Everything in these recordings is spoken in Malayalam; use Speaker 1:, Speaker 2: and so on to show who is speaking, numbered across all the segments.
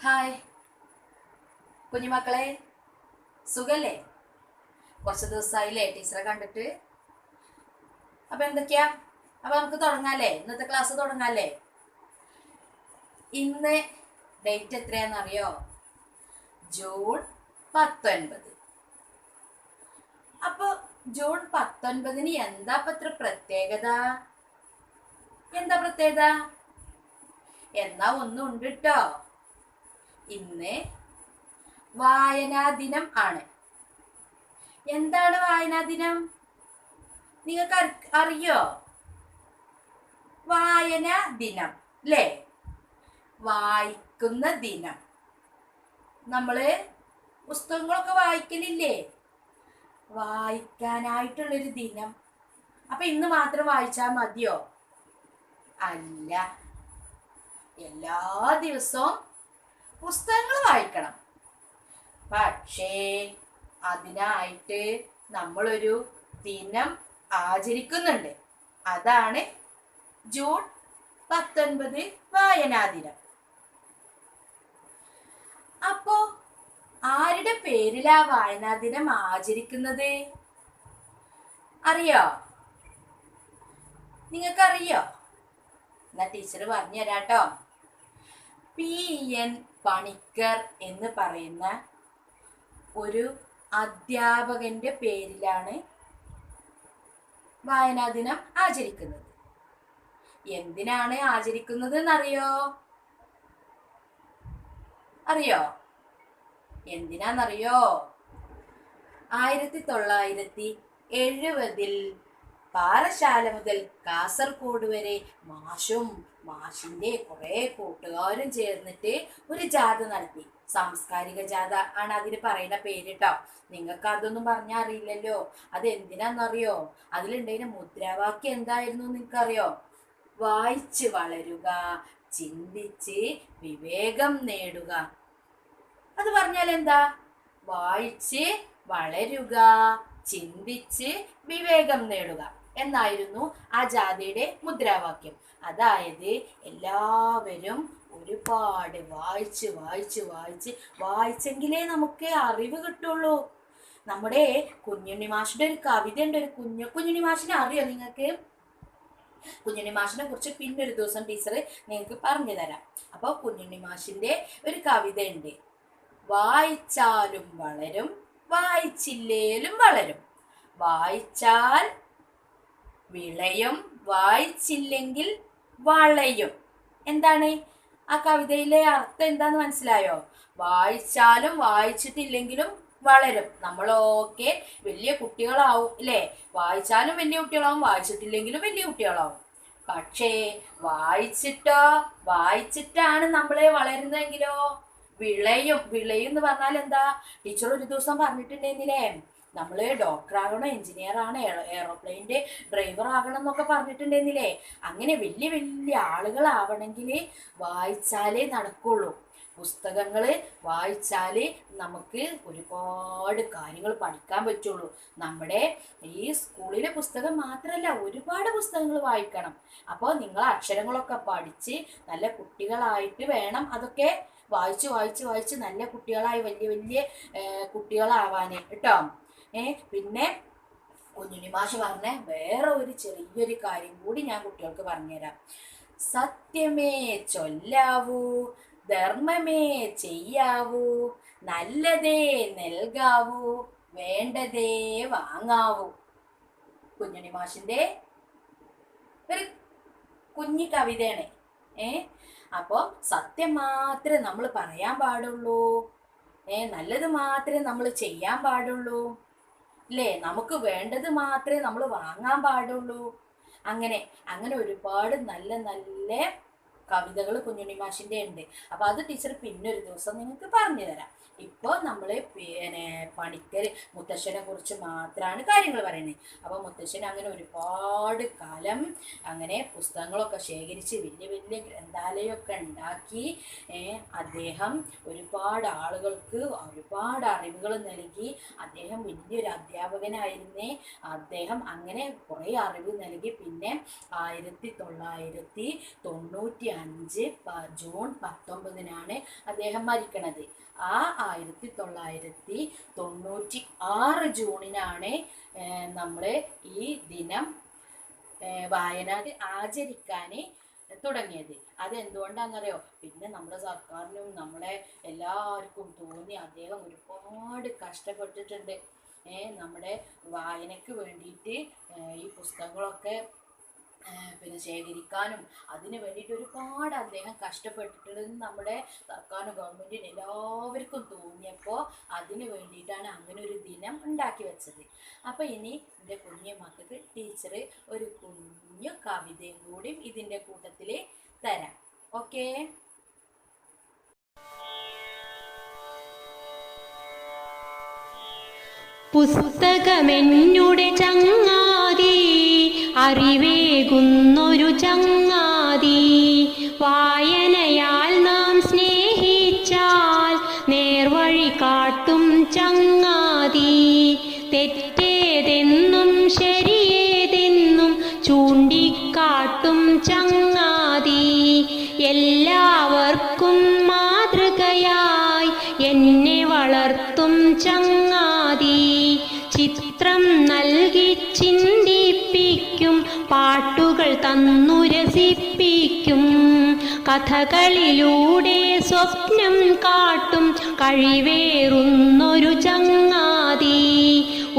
Speaker 1: ഹായ് കുഞ്ഞുമക്കളെ, സുഖല്ലേ? കുറച്ച് ദിവസമായില്ലേ ടീച്ചറെ കണ്ടിട്ട്? അപ്പൊ എന്തൊക്കെയാ? അപ്പൊ നമുക്ക് തുടങ്ങാല്ലേ? ഇന്നത്തെ ക്ലാസ് തുടങ്ങാല്ലേ? ഇന്ന് ഡേറ്റ് എത്രയാണെന്നറിയോ? ജൂൺ 19. അപ്പൊ ജൂൺ 19 എന്താ ഇത്ര പ്രത്യേകത? എന്താ പ്രത്യേകത? എന്നാ ഒന്നും ഉണ്ട് കേട്ടോ. ഇന്ന് വായനാ ദിനം ആണ്. എന്താണ് വായനാ ദിനം? നിങ്ങൾക്ക് അറിയോ? വായനാ ദിനം അല്ലേ? വായിക്കുന്ന ദിനം. നമ്മള് പുസ്തകങ്ങളൊക്കെ വായിക്കലില്ലേ? വായിക്കാനായിട്ടുള്ളൊരു ദിനം. അപ്പൊ ഇന്ന് മാത്രം വായിച്ചാൽ മതിയോ? അല്ല, എല്ലാ ദിവസവും പുസ്തകങ്ങൾ വായിക്കണം. പക്ഷേ അതിനായിട്ട് നമ്മളൊരു ദിനം ആചരിക്കുന്നുണ്ട്. അതാണ് ജൂൺ 19 വായനാ ദിനം. അപ്പോ ആരുടെ പേരിലാ വായനാ ദിനം ആചരിക്കുന്നത്? അറിയോ? നിങ്ങൾക്കറിയോ? എന്നാ ടീച്ചർ പറഞ്ഞു തരാട്ടോ. P.N. പണിക്കർ എന്ന് പറയുന്ന ഒരു അധ്യാപകന്റെ പേരിലാണ് വായനാ ദിനം ആചരിക്കുന്നത്. എന്തിനാണ് ആചരിക്കുന്നത് എന്നറിയോ? അറിയോ? എന്തിനാന്നറിയോ? 1970 പാറശാല മുതൽ കാസർഗോഡ് വരെ മാഷും മാഷിന്റെ കുറെ കൂട്ടുകാരും ചേർന്നിട്ട് ഒരു ജാഥ നടത്തി. സാംസ്കാരിക ജാഥ ആണ് അതിന് പറയുന്ന പേര് കേട്ടോ. നിങ്ങൾക്ക് അതൊന്നും പറഞ്ഞാൽ അറിയില്ലല്ലോ. അത് എന്തിനാന്നറിയോ? അതിലുണ്ടായിരുന്ന മുദ്രാവാക്യം എന്തായിരുന്നു നിങ്ങൾക്കറിയോ? വായിച്ച് വളരുക, ചിന്തിച്ച് വിവേകം നേടുക. അത് പറഞ്ഞാൽ എന്താ? വായിച്ച് വളരുക, ചിന്തിച്ച് വിവേകം നേടുക എന്നായിരുന്നു ആ ജാഥയുടെ മുദ്രാവാക്യം. അതായത് എല്ലാവരും ഒരുപാട് വായിച്ചെങ്കിലേ നമുക്ക് അറിവ് കിട്ടുള്ളൂ. നമ്മുടെ കുഞ്ഞുണ്ണി മാഷിന്റെ ഒരു കവിത ഉണ്ട്. ഒരു കുഞ്ഞുണ്ണി മാഷിനെ അറിയോ നിങ്ങൾക്ക്? കുഞ്ഞുണ്ണി മാഷിനെ കുറിച്ച് പിന്നൊരു ദിവസം ടീച്ചർ നിങ്ങൾക്ക് പറഞ്ഞു തരാം. അപ്പോൾ കുഞ്ഞുണ്ണി മാഷിന്റെ ഒരു കവിത ഉണ്ട്. വായിച്ചാലും വളരും, വായിച്ചില്ലേലും വളരും. വായിച്ചാൽ വിളയും, വായിച്ചില്ലെങ്കിൽ വളയും. എന്താണ് ആ കവിതയിലെ അർത്ഥം? എന്താന്ന് മനസ്സിലായോ? വായിച്ചാലും വായിച്ചിട്ടില്ലെങ്കിലും വളരും. നമ്മളൊക്കെ വലിയ കുട്ടികളാവും അല്ലേ? വായിച്ചാലും വലിയ കുട്ടികളാവും, വായിച്ചിട്ടില്ലെങ്കിലും വലിയ കുട്ടികളാവും. പക്ഷേ വായിച്ചിട്ടാണ് നമ്മളെ വളരുന്നതെങ്കിലോ വിളയും. എന്ന് പറഞ്ഞാൽ എന്താ? ടീച്ചർ ഒരു ദിവസം പറഞ്ഞിട്ടുണ്ടെന്നില്ലേ, നമ്മള് ഡോക്ടർ ആകണം, എഞ്ചിനീയർ ആണ്, എയറോപ്ലെയിന്റെ ഡ്രൈവർ ആകണം എന്നൊക്കെ പറഞ്ഞിട്ടുണ്ടെന്നില്ലേ. അങ്ങനെ വലിയ വലിയ ആളുകളാവണമെങ്കിൽ വായിച്ചാലേ നടക്കുള്ളൂ. പുസ്തകങ്ങള് വായിച്ചാല് നമുക്ക് ഒരുപാട് കാര്യങ്ങൾ പഠിക്കാൻ പറ്റുള്ളൂ. നമ്മുടെ ഈ സ്കൂളിലെ പുസ്തകം മാത്രമല്ല, ഒരുപാട് പുസ്തകങ്ങൾ വായിക്കണം. അപ്പോൾ നിങ്ങൾ അക്ഷരങ്ങളൊക്കെ പഠിച്ച് നല്ല കുട്ടികളായിട്ട് വേണം അതൊക്കെ വായിച്ച് നല്ല കുട്ടികളായി വലിയ വലിയ കുട്ടികളാവാന് കേട്ടോ. പിന്നെ കുഞ്ഞുണ്ണി മാഷ് പറഞ്ഞ വേറെ ഒരു ചെറിയൊരു കാര്യം കൂടി ഞാൻ കുട്ടികൾക്ക് പറഞ്ഞുതരാം. സത്യമേ ചൊല്ലാവൂ, ധർമ്മമേ ചെയ്യാവൂ, നല്ലതേ നൽകാവൂ, വേണ്ടതേ വാങ്ങാവൂ. കുഞ്ഞുണ്ണി മാഷിന്റെ ഒരു കുഞ്ഞി കവിതയാണ്. അപ്പോൾ സത്യം മാത്രമേ നമ്മൾ പറയാൻ പാടുള്ളൂ, നല്ലത് മാത്രമേ നമ്മൾ ചെയ്യാൻ പാടുള്ളൂ, അല്ലേ? നമുക്ക് വേണ്ടത് മാത്രമേ നമ്മൾ വാങ്ങാൻ പാടുള്ളൂ. അങ്ങനെ ഒരുപാട് നല്ല നല്ല കവിതകൾ കുഞ്ഞുണ്ണി മാഷിന്റെ ഉണ്ട്. അപ്പൊ അത് ടീച്ചർ പിന്നൊരു ദിവസം നിങ്ങൾക്ക് പറഞ്ഞു തരാം. ഇപ്പോൾ നമ്മൾ പണിക്കർ മുത്തശ്ശനെ കുറിച്ച് മാത്രമാണ് കാര്യങ്ങൾ പറയുന്നത്. അപ്പോൾ മുത്തശ്ശൻ അങ്ങനെ ഒരുപാട് കാലം അങ്ങനെ പുസ്തകങ്ങളൊക്കെ ശേഖരിച്ച് വലിയ വലിയ ഗ്രന്ഥാലയമൊക്കെ ഉണ്ടാക്കി അദ്ദേഹം ഒരുപാട് ആളുകൾക്ക് ഒരുപാട് അറിവുകൾ നൽകി. അദ്ദേഹം വലിയൊരു അധ്യാപകനായിരുന്നേ. അദ്ദേഹം അങ്ങനെ കുറേ അറിവ് നൽകി. പിന്നെ 1995 ജൂൺ 19 അദ്ദേഹം മരിക്കണത്. ആ 1996 ജൂണിനാണ് നമ്മൾ ഈ ദിനം വായന ആചരിക്കാൻ തുടങ്ങിയത്. അതെന്തുകൊണ്ടാണെന്നറിയോ? പിന്നെ നമ്മുടെ സർക്കാരിനും നമ്മളെ എല്ലാവർക്കും തോന്നി അദ്ദേഹം ഒരുപാട് കഷ്ടപ്പെട്ടിട്ടുണ്ട്. നമ്മുടെ വായനയ്ക്ക് വേണ്ടിയിട്ട് ഈ പുസ്തകങ്ങളൊക്കെ പിന്നെ ശേഖരിക്കാനും അതിന് വേണ്ടിയിട്ട് ഒരുപാട് അദ്ദേഹം കഷ്ടപ്പെട്ടിട്ടുണ്ടെന്ന് നമ്മുടെ സർക്കാരിനും ഗവൺമെൻറ്റിനും എല്ലാവർക്കും തോന്നിയപ്പോൾ അതിന് വേണ്ടിയിട്ടാണ് അങ്ങനെ ഒരു ദിനം ഉണ്ടാക്കി വെച്ചത്. അപ്പോൾ ഇനി എൻ്റെ കുഞ്ഞു മക്കൾക്ക് ടീച്ചർ ഒരു കുഞ്ഞു കവിതയും കൂടി ഇതിൻ്റെ കൂട്ടത്തിൽ തരാം. ഓക്കേ?
Speaker 2: പുസ്തകമെന്നുടെ ചങ്ങാതി, അറിവേകുന്നൊരു ചങ്ങാതി, വായനയാൽ നാം സ്നേഹിച്ചാൽ നേർവഴി കാട്ടും ചങ്ങാതി, തെറ്റേതെന്നും ശരിയേതെന്നും ചൂണ്ടിക്കാട്ടും ചങ്ങാതി, എല്ലാവർക്കും മാതൃകയായി എന്നെ വളർത്തും ചങ്ങാതി, ചിത്രം നൽകി ചിന്തിപ്പിക്കും, പാട്ടുകൾ തന്നു രസിപ്പിക്കും, കഥകളിലൂടെ സ്വപ്നം കാട്ടും കഴിവേറുന്നൊരു ചങ്ങാതി,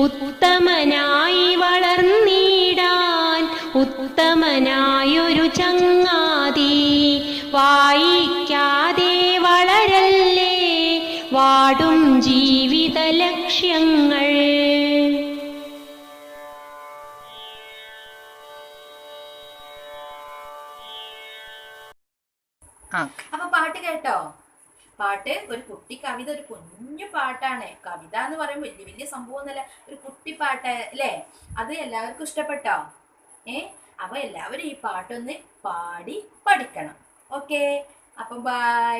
Speaker 2: ഉത്തമനായി വളർന്നിടാൻ ഉത്തമനായൊരു ചങ്ങാതി, വായിക്കാതെ വളരല്ലേ വാടും ജീവിത ലക്ഷ്യങ്ങൾ.
Speaker 1: അപ്പൊ പാട്ട് കേട്ടോ? പാട്ട് ഒരു കുട്ടി കവിത, ഒരു കുഞ്ഞു പാട്ടാണ്. കവിത എന്ന് പറയുമ്പോൾ വലിയ വലിയ സംഭവമൊന്നുമല്ല, ഒരു കുട്ടി പാട്ട് അല്ലേ? അത് എല്ലാവർക്കും ഇഷ്ടപ്പെട്ടോ? അപ്പൊ എല്ലാവരും ഈ പാട്ടൊന്ന് പാടി പഠിക്കണം. ഓക്കെ, അപ്പൊ ബൈ.